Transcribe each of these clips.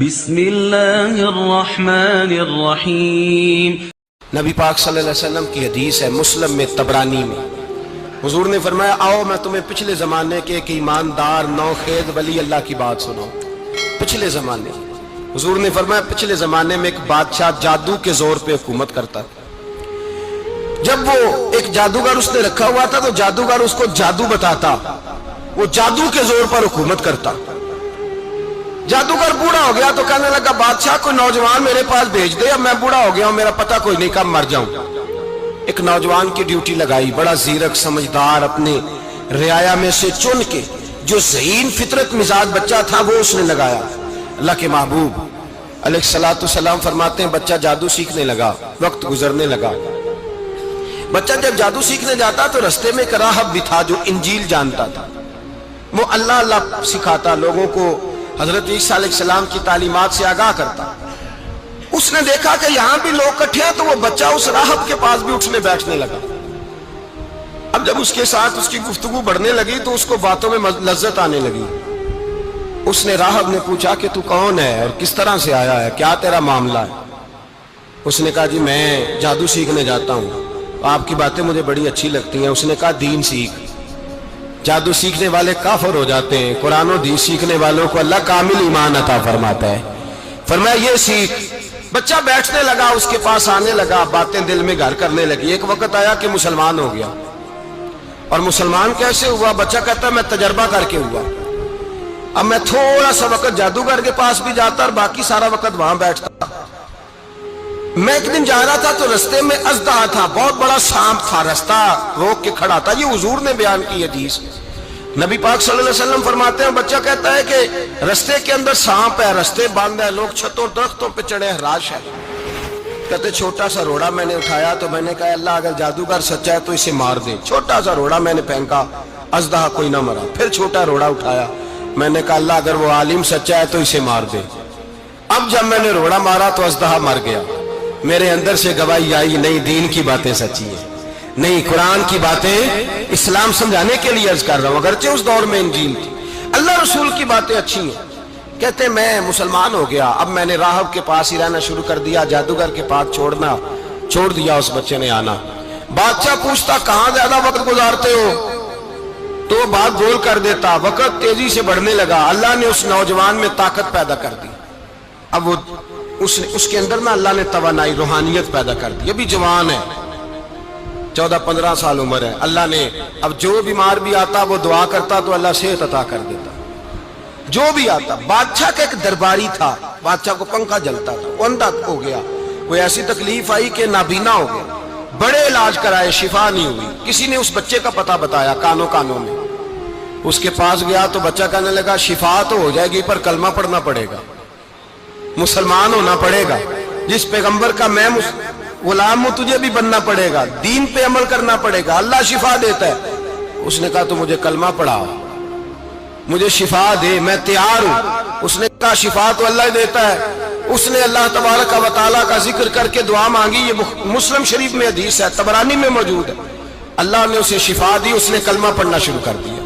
بسم اللہ الرحمن الرحیم۔ نبی پاک صلی اللہ علیہ وسلم کی حدیث ہے مسلم میں طبرانی میں، حضور نے فرمایا آؤ میں تمہیں پچھلے زمانے کے ایک ایماندار نوخیز ولی اللہ کی بات سناؤں۔ پچھلے زمانے حضور نے فرمایا پچھلے زمانے میں ایک بادشاہ جادو کے زور پہ حکومت کرتا تھا۔ جب وہ ایک جادوگر اس نے رکھا ہوا تھا تو جادوگر اس کو جادو بتاتا، وہ جادو کے زور پر حکومت کرتا۔ جادوگر بوڑھا ہو گیا تو کہنے لگا بادشاہ کوئی نوجوان میرے پاس بھیج دے، اب میں بوڑھا ہو گیا ہوں، میرا پتہ کوئی نہیں کب مر جاؤں۔ ایک نوجوان کی ڈیوٹی لگائی، بڑا زیرک سمجھدار، اپنے رعایا میں سے چن کے جو ذہین فطرت مزاج بچہ تھا وہ اس نے لگایا۔ اللہ کے محبوب علیہ الصلوۃ والسلام فرماتے ہیں بچہ جادو سیکھنے لگا، وقت گزرنے لگا۔ بچہ جب جادو سیکھنے جاتا تو رستے میں ایک راہب بھی تھا جو انجیل جانتا تھا، وہ اللہ اللہ سکھاتا، لوگوں کو حضرت عیسیٰ علیہ السلام کی تعلیمات سے آگاہ کرتا۔ اس نے دیکھا کہ یہاں بھی لوگ کٹھے ہیں تو وہ بچہ اس راہب کے پاس بھی اٹھنے بیٹھنے لگا۔ اب جب اس کے ساتھ اس کی گفتگو بڑھنے لگی تو اس کو باتوں میں لذت آنے لگی۔ اس نے راہب نے پوچھا کہ تو کون ہے اور کس طرح سے آیا ہے، کیا تیرا معاملہ ہے؟ اس نے کہا جی میں جادو سیکھنے جاتا ہوں، آپ کی باتیں مجھے بڑی اچھی لگتی ہیں۔ اس نے کہا دین سیکھ، جادو سیکھنے والے کافر ہو جاتے ہیں، قرآن و حدیث سیکھنے والوں کو اللہ کامل ایمان عطا فرماتا ہے۔ فرمایا یہ سیکھ۔ بچہ بیٹھنے لگا، اس کے پاس آنے لگا، باتیں دل میں گھر کرنے لگی۔ ایک وقت آیا کہ مسلمان ہو گیا، اور مسلمان کیسے ہوا؟ بچہ کہتا ہے میں تجربہ کر کے ہوا۔ اب میں تھوڑا سا وقت جادوگر کے پاس بھی جاتا اور باقی سارا وقت وہاں بیٹھتا۔ میں ایک دن جا رہا تھا تو رستے میں اژدہا تھا، بہت بڑا سانپ تھا، رستہ روک کے کھڑا تھا۔ یہ حضور نے بیان کی حدیث۔ نبی پاک صلی اللہ علیہ وسلم فرماتے ہیں بچہ کہتا ہے کہ رستے کے اندر سانپ ہے، رستے بند ہے، لوگ چھتوں درختوں پہ چڑھے، ہراش ہے۔ کہتے چھوٹا سا روڑا میں نے اٹھایا تو میں نے کہا اللہ اگر جادوگر سچا ہے تو اسے مار دے۔ چھوٹا سا روڑا میں نے پھینکا، اژدہا کوئی نہ مرا۔ پھر چھوٹا روڑا اٹھایا، میں نے کہا اللہ اگر وہ عالم سچا ہے تو اسے مار دے۔ اب جب میں نے روڑا مارا تو اژدہا مر گیا۔ میرے اندر سے گواہی آئی نہیں دین کی باتیں سچی ہیں، نہیں قرآن کی باتیں اسلام سمجھانے کے لیے عرض کر رہا ہوں، اگرچہ اس دور میں انجیل تھی، اللہ رسول کی باتیں اچھی ہیں۔ کہتے میں مسلمان ہو گیا، اب میں نے راہب کے پاس ہی رہنا شروع کر دیا، جادوگر کے پاس چھوڑ دیا اس بچے نے آنا۔ بادشاہ پوچھتا کہاں زیادہ وقت گزارتے ہو تو وہ بات گول کر دیتا۔ وقت تیزی سے بڑھنے لگا، اللہ نے اس نوجوان میں طاقت پیدا کر دی۔ اب وہ اس کے اندر نا اللہ نے توانائی روحانیت پیدا کر دی، ابھی جوان ہے، 14-15 سال عمر ہے۔ اللہ نے اب جو بیمار بھی آتا وہ دعا کرتا تو اللہ صحت عطا کر دیتا، جو بھی آتا۔ بادشاہ کا ایک درباری تھا، بادشاہ کو پنکھا جلتا تھا، وہ اندھا ہو گیا، کوئی ایسی تکلیف آئی کہ نابینا ہو گیا، بڑے علاج کرائے شفا نہیں ہوئی۔ کسی نے اس بچے کا پتہ بتایا کانوں میں، اس کے پاس گیا تو بچہ کہنے لگا شفا تو ہو جائے گی پر کلمہ پڑھنا پڑے گا، مسلمان ہونا پڑے گا، جس پیغمبر کا میں غلام ہوں تجھے بھی بننا پڑے گا، دین پہ عمل کرنا پڑے گا، اللہ شفا دیتا ہے۔ اس نے کہا تو مجھے کلمہ پڑھا، مجھے شفا دے، میں تیار ہوں۔ اس نے کہا شفا تو اللہ دیتا ہے۔ اس نے اللہ تبارک و تعالیٰ کا ذکر کر کے دعا مانگی، یہ مسلم شریف میں حدیث ہے، طبرانی میں موجود ہے۔ اللہ نے اسے شفا دی، اس نے کلمہ پڑھنا شروع کر دیا۔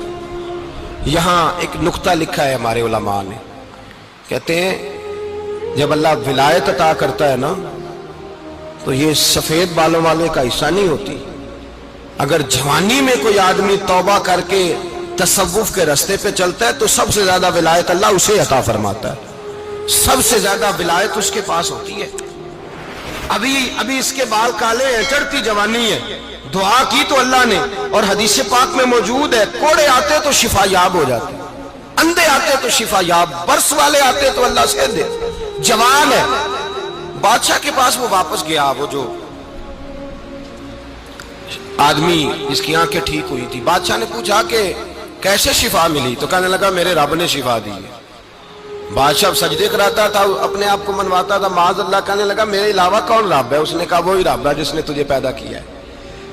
یہاں ایک نقطہ لکھا ہے ہمارے علماء نے، کہتے ہیں جب اللہ ولایت عطا کرتا ہے نا تو یہ سفید بالوں والے کا حصہ نہیں ہوتی۔ اگر جوانی میں کوئی آدمی توبہ کر کے تصوف کے رستے پہ چلتا ہے تو سب سے زیادہ ولایت اللہ اسے عطا فرماتا ہے، سب سے زیادہ ولایت اس کے پاس ہوتی ہے۔ ابھی اس کے بال کالے ہیں، چڑھتی جوانی ہے، دعا کی تو اللہ نے، اور حدیث پاک میں موجود ہے کوڑے آتے تو شفا یاب ہو جاتے، اندھے آتے تو شفا یاب، برس والے آتے تو اللہ سے دے، جوان ہے۔ بادشاہ کے پاس وہ واپس گیا، وہ جو آدمی جس کی آنکھیں ٹھیک ہوئی تھی۔ بادشاہ نے پوچھا کہ کیسے شفا ملی؟ تو کہنے لگا میرے رب نے شفا دی ہے۔ بادشاہ سجدے کراتا تھا، اپنے آپ کو منواتا تھا، معاذ اللہ، کہنے لگا میرے علاوہ کون رب ہے؟ اس نے کہا وہی رب ہے جس نے تجھے پیدا کیا ہے،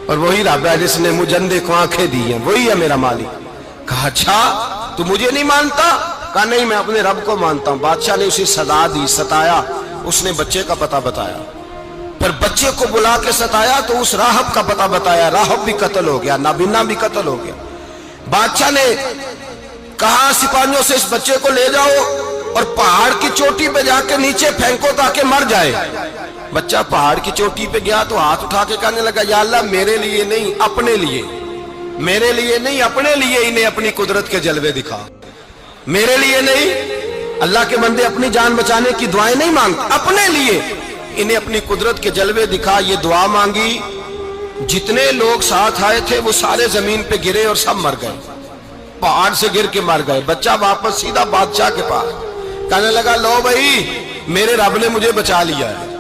اور وہی رب ہے جس نے مجھے اندھے کو آنکھیں دی ہیں، وہی ہے میرا مالک۔ کہا اچھا تو مجھے نہیں مانتا؟ کہا نہیں میں اپنے رب کو مانتا ہوں۔ بادشاہ نے اسے سزا دی، ستایا، اس نے بچے کا پتہ بتایا، پھر بچے کو بلا کے ستایا تو اس راہب کا پتہ بتایا، راہب بھی قتل ہو گیا، نابینا بھی قتل ہو گیا۔ بادشاہ نے کہا سپاہیوں سے اس بچے کو لے جاؤ اور پہاڑ کی چوٹی پہ جا کے نیچے پھینکو تاکہ مر جائے. بچہ پہاڑ کی چوٹی پہ گیا تو ہاتھ اٹھا کے کہنے لگا یا اللہ میرے لیے نہیں اپنے لیے، میرے لیے نہیں اپنے لیے انہیں اپنی قدرت کے جلوے دکھا. میرے لیے نہیں، اللہ کے بندے اپنی جان بچانے کی دعائیں نہیں مانگتے، اپنے لیے انہیں اپنی قدرت کے جلوے دکھا. یہ دعا مانگی، جتنے لوگ ساتھ آئے تھے وہ سارے زمین پہ گرے اور سب مر گئے، پہاڑ سے گر کے مر گئے. بچہ واپس سیدھا بادشاہ کے پاس کہنے لگا لو بھائی میرے رب نے مجھے بچا لیا ہے.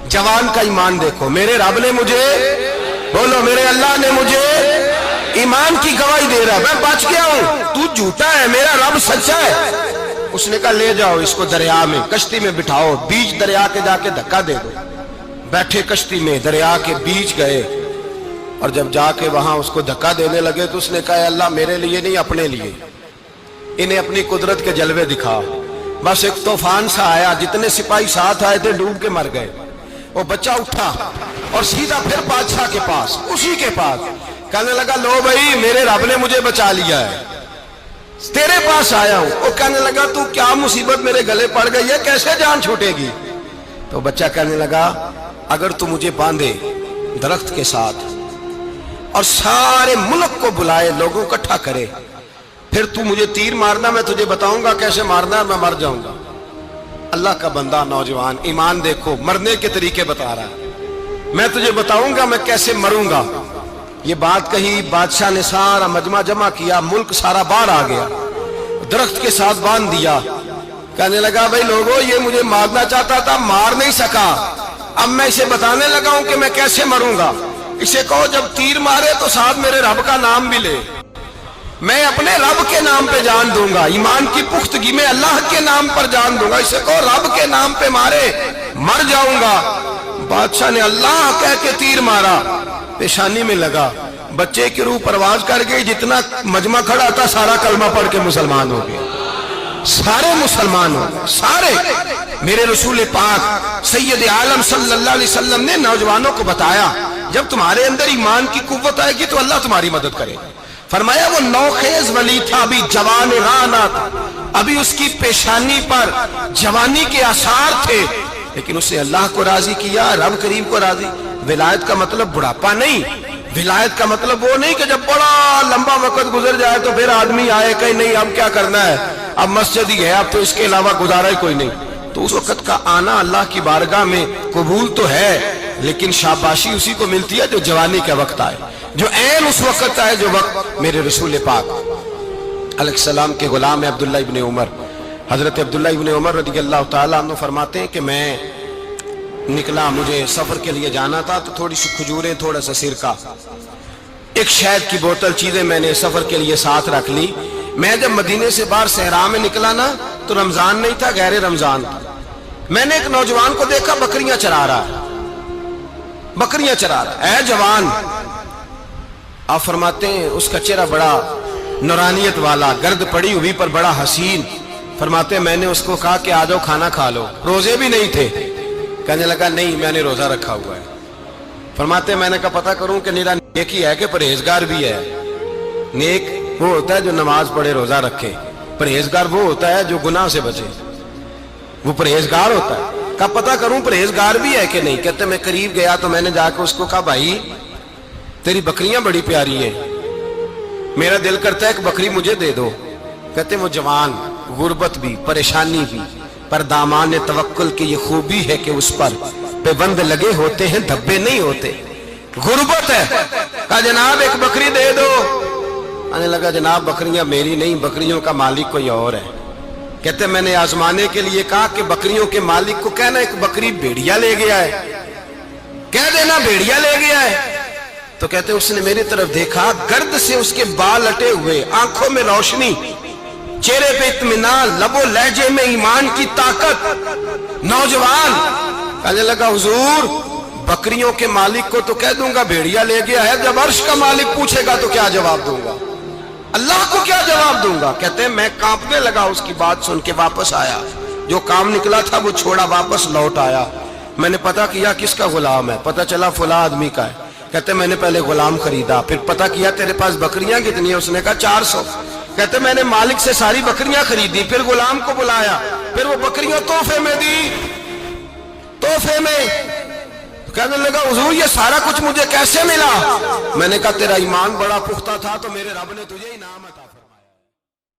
جوان کا ایمان دیکھو، میرے رب نے مجھے، بولو میرے اللہ نے مجھے ایمان کی گواہی دے رہا ہے، میں بچ گیا ہوں، تو جھوٹا ہے میرا رب سچا ہے. اس نے کہا لے جاؤ اس کو دریا میں، کشتی میں بٹھاؤ، بیچ دریا کے جا کے دھکا دے دو. بیٹھے کشتی میں، دریا کے بیچ گئے، اور جب جا کے وہاں اس کو دھکا دینے لگے تو اس نے کہا اللہ میرے لیے نہیں اپنے لیے انہیں اپنی قدرت کے جلوے دکھا. بس ایک طوفان سا آیا، جتنے سپاہی ساتھ آئے تھے ڈوب کے مر گئے. وہ بچہ اٹھا اور سیدھا پھر بادشاہ کے پاس، اسی کے پاس کہنے لگا لو بھائی میرے رب نے مجھے بچا لیا ہے، تیرے پاس آیا ہوں. وہ کہنے لگا تو کیا مصیبت میرے گلے پڑ گئی ہے، کیسے جان چھوٹے گی؟ تو بچہ کہنے لگا اگر تو مجھے باندھے درخت کے ساتھ اور سارے ملک کو بلائے، لوگوں اکٹھا کرے، پھر تو مجھے تیر مارنا، میں تجھے بتاؤں گا کیسے مارنا ہے، میں مر جاؤں گا. اللہ کا بندہ نوجوان ایمان دیکھو، مرنے کے طریقے بتا رہا ہے، میں تجھے بتاؤں گا میں کیسے مروں گا. یہ بات کہی، بادشاہ نے سارا مجمع جمع کیا، ملک سارا باہر آ گیا، درخت کے ساتھ باندھ دیا. کہنے لگا بھائی لوگوں یہ مجھے مارنا چاہتا تھا، مار نہیں سکا، اب میں اسے بتانے لگا ہوں کہ میں کیسے مروں گا. اسے کہو جب تیر مارے تو ساتھ میرے رب کا نام بھی لے، میں اپنے رب کے نام پہ جان دوں گا، ایمان کی پختگی میں اللہ کے نام پر جان دوں گا. اسے کہو رب کے نام پہ مارے، مر جاؤں گا. بادشاہ نے اللہ کہہ کے تیر مارا، پیشانی میں لگا، بچے کی روح پرواز کر گئی. جتنا مجمع کھڑا تھا سارا کلمہ پڑھ کے مسلمان ہو گیا، سارے مسلمان ہو گئے سارے. میرے رسول پاک سید عالم صلی اللہ علیہ وسلم نے نوجوانوں کو بتایا جب تمہارے اندر ایمان کی قوت آئے گی تو اللہ تمہاری مدد کرے. فرمایا وہ نوخیز ولی تھا، ابھی جوان رانا تھا، ابھی اس کی پیشانی پر جوانی کے آثار تھے، لیکن اس نے اللہ کو راضی کیا، رب کریم کو راضی. ولایت کا مطلب بڑھاپا نہیں، ولایت کا مطلب وہ نہیں کہ جب بڑا لمبا وقت گزر جائے تو پھر آدمی آئے کہ نہیں اب کیا کرنا ہے، اب مسجد ہی ہے، اب تو اس کے علاوہ گزارا ہی کوئی نہیں. تو اس وقت کا آنا اللہ کی بارگاہ میں قبول تو ہے، لیکن شاباشی اسی کو ملتی ہے جو جوانی کا وقت آئے، جو عین اس وقت آئے جو وقت میرے رسول پاک علیہ السلام کے غلام عبداللہ ابن عمر، حضرت عبداللہ ابن عمر رضی اللہ تعالیٰ عنہ فرماتے ہیں کہ میں نکلا، مجھے سفر کے لیے جانا تھا، تو تھوڑی سی کھجوریں، تھوڑا سا سرکہ، ایک شہد کی بوتل، چیزیں میں نے سفر کے لیے ساتھ رکھ لی. میں جب مدینے سے باہر صحرا میں نکلا نا تو رمضان نہیں تھا، غیر رمضان تھا. میں نے ایک نوجوان کو دیکھا بکریاں چرا رہا ہے، بکریاں چرا رہا ہے. اے جوان، آپ فرماتے ہیں اس کا چہرہ بڑا نورانیت والا، گرد پڑی ہوئی پر بڑا حسین. فرماتے ہیں میں نے اس کو کہا کہ آ جاؤ کھانا کھا لو، روزے بھی نہیں تھے. کہنے لگا نہیں میں نے روزہ رکھا ہوا ہے. فرماتے ہیں میں نے کہا پتہ کروں کہ نیرا نیک ہی ہے کہ پرہیزگار بھی ہے. نیک وہ ہوتا ہے جو نماز پڑھے روزہ رکھے، پرہیزگار وہ ہوتا ہے جو گناہ سے بچے، وہ پرہیزگار ہوتا ہے. کہا پتہ کروں پرہیزگار بھی ہے کہ نہیں. کہتے میں قریب گیا تو میں نے جا کے اس کو کہا بھائی تیری بکریاں بڑی پیاری ہیں، میرا دل کرتا ہے کہ بکری مجھے دے دو. کہتے وہ جوان، غربت بھی، پریشانی بھی، پر دامان توکل کی یہ خوبی ہے کہ اس پر پابند لگے ہوتے ہیں، دھبے نہیں ہوتے. غربت ہے. کہا جناب ایک بکری دے دو. آنے لگا جناب بکریاں میری نہیں، بکریوں کا مالک کوئی اور ہے. کہتے میں نے آزمانے کے لیے کہا کہ بکریوں کے مالک کو کہنا ایک بکری بھیڑیا لے گیا ہے، کہہ دینا بھیڑیا لے گیا ہے. تو کہتے اس نے میری طرف دیکھا، گرد سے اس کے بال لٹے ہوئے، آنکھوں میں روشنی، چہرے پہ اطمینان، لب و لہجے میں ایمان کی طاقت. نوجوان کہنے لگا حضور بکریوں کے مالک کو تو کہہ دوں گا بھیڑیا لے گیا ہے، جب عرش کا مالک پوچھے گا تو کیا جواب دوں گا، اللہ کو کیا جواب دوں گا. کہتے ہیں میں کانپنے لگا اس کی بات سن کے. واپس آیا، جو کام نکلا تھا وہ چھوڑا، واپس لوٹ آیا. میں نے پتہ کیا کس کا غلام ہے، پتہ چلا فلاں آدمی کا ہے. کہتے میں نے پہلے غلام خریدا، پھر پتہ کیا تیرے پاس بکریاں کتنی ہیں، اس نے کہا 400. کہتے میں نے مالک سے ساری بکریاں خریدی، پھر غلام کو بلایا، پھر وہ بکریاں تحفے میں دی، تحفے میں۔ کہنے لگا حضور یہ سارا کچھ مجھے کیسے ملا؟ میں نے کہا تیرا ایمان بڑا پختہ تھا تو میرے رب نے تجھے انعام عطا فرمایا۔